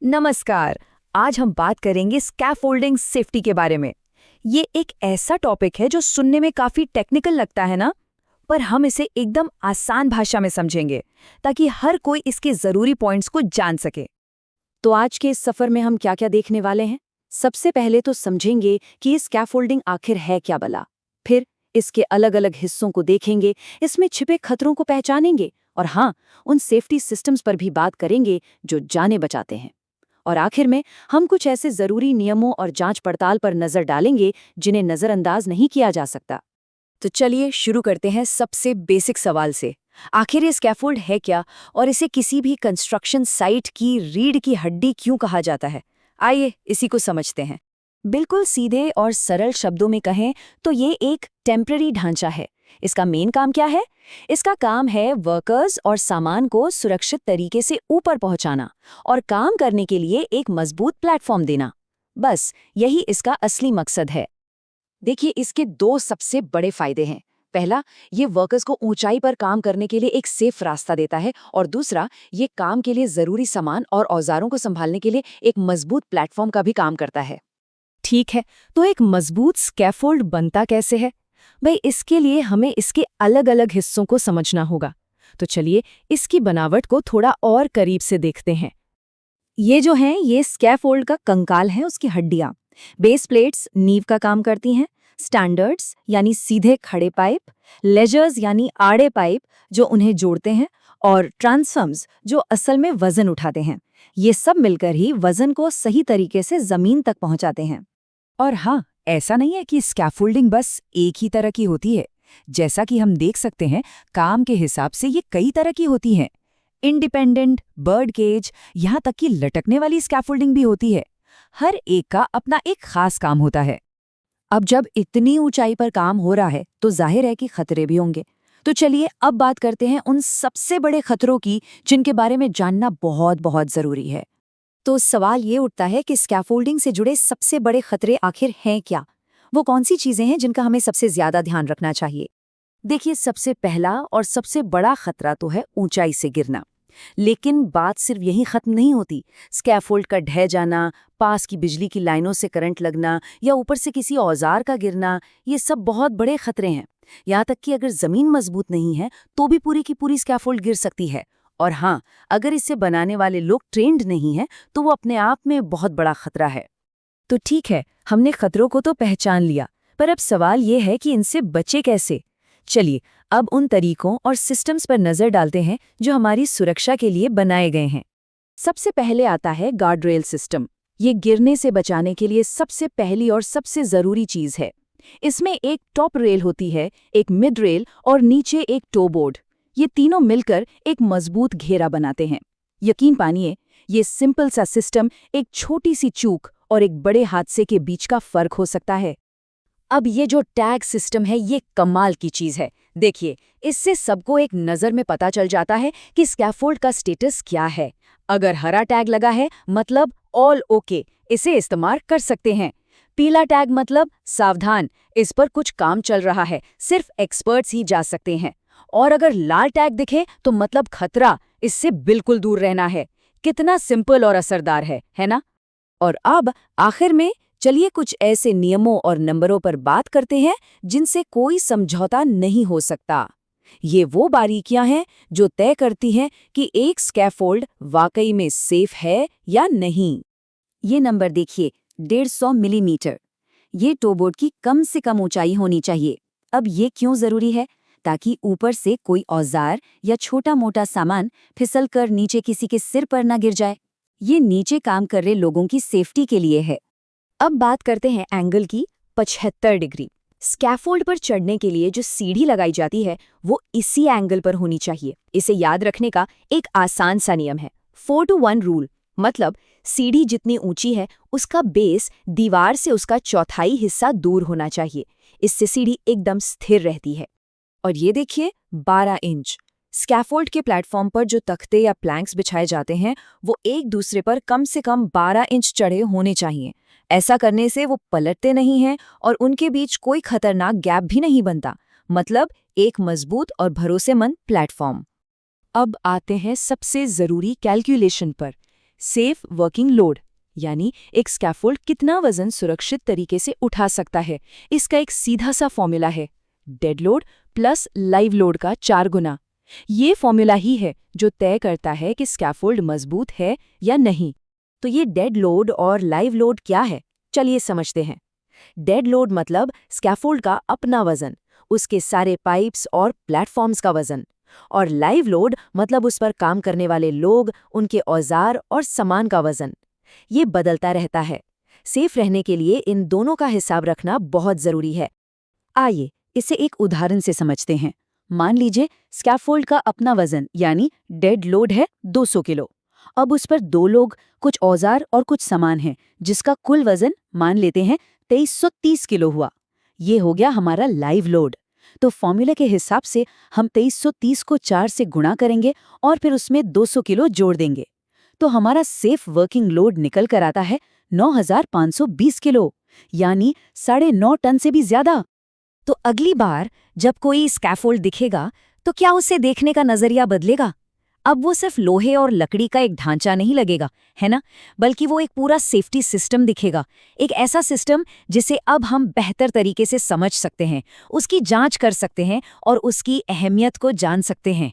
नमस्कार। आज हम बात करेंगे स्कैफोल्डिंग सेफ्टी के बारे में। ये एक ऐसा टॉपिक है जो सुनने में काफी टेक्निकल लगता है ना, पर हम इसे एकदम आसान भाषा में समझेंगे ताकि हर कोई इसके जरूरी पॉइंट्स को जान सके। तो आज के इस सफर में हम क्या-क्या देखने वाले हैं? सबसे पहले तो समझेंगे कि ये स्कैफोल्डिंग आखिर है क्या भला। फिर इसके अलग-अलग हिस्सों को देखेंगे, इसमें छिपे खतरों को पहचानेंगे और हाँ, उन सेफ्टी सिस्टम्स पर भी बात करेंगे जो जानें बचाते हैं। और आखिर में हम कुछ ऐसे जरूरी नियमों और जांच पड़ताल पर नजर डालेंगे जिन्हें नजरअंदाज नहीं किया जा सकता। तो चलिए शुरू करते हैं सबसे बेसिक सवाल से। आखिर ये स्कैफोल्ड है क्या और इसे किसी भी कंस्ट्रक्शन साइट की रीढ़ की हड्डी क्यों कहा जाता है? आइए इसी को समझते हैं। बिल्कुल सीधे और सरल शब्दों में कहें तो ये एक टेम्पररी ढांचा है। इसका मेन काम क्या है? इसका काम है वर्कर्स और सामान को सुरक्षित तरीके से ऊपर पहुंचाना और काम करने के लिए एक मजबूत प्लेटफॉर्म देना। बस यही इसका असली मकसद है। देखिए, इसके दो सबसे बड़े फायदे हैं। पहला, ये वर्कर्स को ऊंचाई पर काम करने के लिए एक सेफ रास्ता देता है और दूसरा, ये काम के लिए जरूरी सामान और औजारों को संभालने के लिए एक मजबूत प्लेटफॉर्म का भी काम करता है। ठीक है, तो एक मजबूत स्कैफोल्ड बनता कैसे है? भाई, इसके लिए हमें इसके अलग अलग हिस्सों को समझना होगा। तो चलिए इसकी बनावट को थोड़ा और करीब से देखते हैं। ये जो हैं, ये स्कैफोल्ड का कंकाल है, उसकी हड्डियां। बेस प्लेट्स नींव का काम करती हैं। स्टैंडर्ड्स यानी सीधे खड़े पाइप, लेजर्स यानी आड़े पाइप जो उन्हें जोड़ते हैं, और ट्रांसफॉर्म्स जो असल में वजन उठाते हैं। ये सब मिलकर ही वजन को सही तरीके से जमीन तक पहुंचाते हैं। और हाँ, ऐसा नहीं है कि स्कैफोल्डिंग बस एक ही तरह की होती है। जैसा कि हम देख सकते हैं, काम के हिसाब से ये कई तरह की होती हैं। इंडिपेंडेंट, बर्ड केज, यहाँ तक कि लटकने वाली स्कैफोल्डिंग भी होती है। हर एक का अपना एक खास काम होता है। अब जब इतनी ऊंचाई पर काम हो रहा है तो जाहिर है कि खतरे भी होंगे। तो चलिए अब बात करते हैं उन सबसे बड़े खतरों की जिनके बारे में जानना बहुत बहुत जरूरी है। तो सवाल ये उठता है कि स्कैफोल्डिंग से जुड़े सबसे बड़े खतरे आखिर हैं क्या? वो कौन सी चीजें हैं जिनका हमें सबसे ज्यादा ध्यान रखना चाहिए? देखिए, सबसे पहला और सबसे बड़ा खतरा तो है ऊंचाई से गिरना। लेकिन बात सिर्फ यहीं खत्म नहीं होती। स्कैफोल्ड का ढह जाना, पास की बिजली की लाइनों से करंट लगना या ऊपर से किसी औजार का गिरना, ये सब बहुत बड़े खतरे हैं। यहाँ तक कि अगर जमीन मजबूत नहीं है तो भी पूरी की पूरी स्कैफोल्ड गिर सकती है। और हाँ, अगर इसे बनाने वाले लोग ट्रेंड नहीं हैं तो वो अपने आप में बहुत बड़ा खतरा है। तो ठीक है, हमने खतरों को तो पहचान लिया, पर अब सवाल ये है कि इनसे बचे कैसे? चलिए अब उन तरीकों और सिस्टम्स पर नजर डालते हैं जो हमारी सुरक्षा के लिए बनाए गए हैं। सबसे पहले आता है गार्डरेल सिस्टम। ये गिरने से बचाने के लिए सबसे पहली और सबसे जरूरी चीज है। इसमें एक टॉप रेल होती है, एक मिड रेल और नीचे एक टो बोर्ड। ये तीनों मिलकर एक मजबूत घेरा बनाते हैं। यकीन मानिए, ये सिंपल सा सिस्टम एक छोटी सी चूक और एक बड़े हादसे के बीच का फर्क हो सकता है। अब ये जो टैग सिस्टम है, ये कमाल की चीज है। देखिए, इससे सबको एक नज़र में पता चल जाता है कि स्कैफोल्ड का स्टेटस क्या है। अगर हरा टैग लगा है मतलब ऑल ओके, इसे इस्तेमाल कर सकते हैं। पीला टैग मतलब सावधान, इस पर कुछ काम चल रहा है, सिर्फ एक्सपर्ट्स ही जा सकते हैं। और अगर लाल टैग दिखे तो मतलब खतरा, इससे बिल्कुल दूर रहना है। कितना सिंपल और असरदार है ना? और अब आखिर में चलिए कुछ ऐसे नियमों और नंबरों पर बात करते हैं जिनसे कोई समझौता नहीं हो सकता। ये वो बारीकियां हैं जो तय करती हैं कि एक स्कैफोल्ड वाकई में सेफ है या नहीं। ये नंबर देखिए, 150 मिलीमीटर। ये टोबोर्ड की कम से कम ऊंचाई होनी चाहिए। अब ये क्यों जरूरी है? ताकि ऊपर से कोई औजार या छोटा मोटा सामान फिसल कर नीचे किसी के सिर पर न गिर जाए। ये नीचे काम कर रहे लोगों की सेफ्टी के लिए है। अब बात करते हैं एंगल की। 75 डिग्री। स्कैफोल्ड पर चढ़ने के लिए जो सीढ़ी लगाई जाती है वो इसी एंगल पर होनी चाहिए। इसे याद रखने का एक आसान सा नियम है, 4:1 रूल। मतलब सीढ़ी जितनी ऊंची है उसका बेस दीवार से उसका चौथाई हिस्सा दूर होना चाहिए। इससे सीढ़ी एकदम स्थिर रहती है। और ये देखिए, 12 इंच। स्कैफोल्ड के प्लेटफॉर्म पर जो तख्ते या प्लैंक्स बिछाए जाते हैं वो एक दूसरे पर कम से कम 12 इंच चढ़े होने चाहिए। ऐसा करने से वो पलटते नहीं हैं और उनके बीच कोई खतरनाक गैप भी नहीं बनता। मतलब एक मजबूत और भरोसेमंद प्लेटफॉर्म। अब आते हैं सबसे जरूरी कैलकुलेशन पर। सेफ वर्किंग लोड, यानी एक स्कैफोल्ड कितना वजन सुरक्षित तरीके से उठा सकता है, इसका एक सीधा सा फॉर्मूला है dead load plus live load का 4 गुना। ये फॉर्मूला ही है जो तय करता है कि स्कैफोल्ड मजबूत है या नहीं। तो ये डेड लोड और लाइव लोड क्या है, चलिए समझते हैं। डेड लोड मतलब स्कैफोल्ड का अपना वजन, उसके सारे पाइप्स और प्लेटफॉर्म्स का वजन। और लाइव लोड मतलब उस पर काम करने वाले लोग, उनके औजार और सामान का वजन। ये बदलता रहता है। सेफ रहने के लिए इन दोनों का हिसाब रखना बहुत जरूरी है। आइए इसे एक उदाहरण से समझते हैं। मान लीजिए स्कैफोल्ड का अपना वजन यानी डेड लोड है 200 किलो। अब उस पर 2 लोग, कुछ औजार और कुछ सामान हैं, जिसका कुल वजन मान लेते हैं 2330 किलो हुआ। ये हो गया हमारा लाइव लोड। तो फॉर्मूले के हिसाब से हम 2330 को 4 से गुणा करेंगे और फिर उसमें 200 किलो जोड़ देंगे। तो हमारा सेफ वर्किंग लोड निकल कर आता है 9520 किलो, यानी 9.5 टन से भी ज्यादा। तो अगली बार जब कोई स्कैफोल्ड दिखेगा तो क्या उसे देखने का नजरिया बदलेगा? अब वो सिर्फ लोहे और लकड़ी का एक ढांचा नहीं लगेगा, है ना, बल्कि वो एक पूरा सेफ्टी सिस्टम दिखेगा। एक ऐसा सिस्टम जिसे अब हम बेहतर तरीके से समझ सकते हैं, उसकी जांच कर सकते हैं और उसकी अहमियत को जान सकते हैं।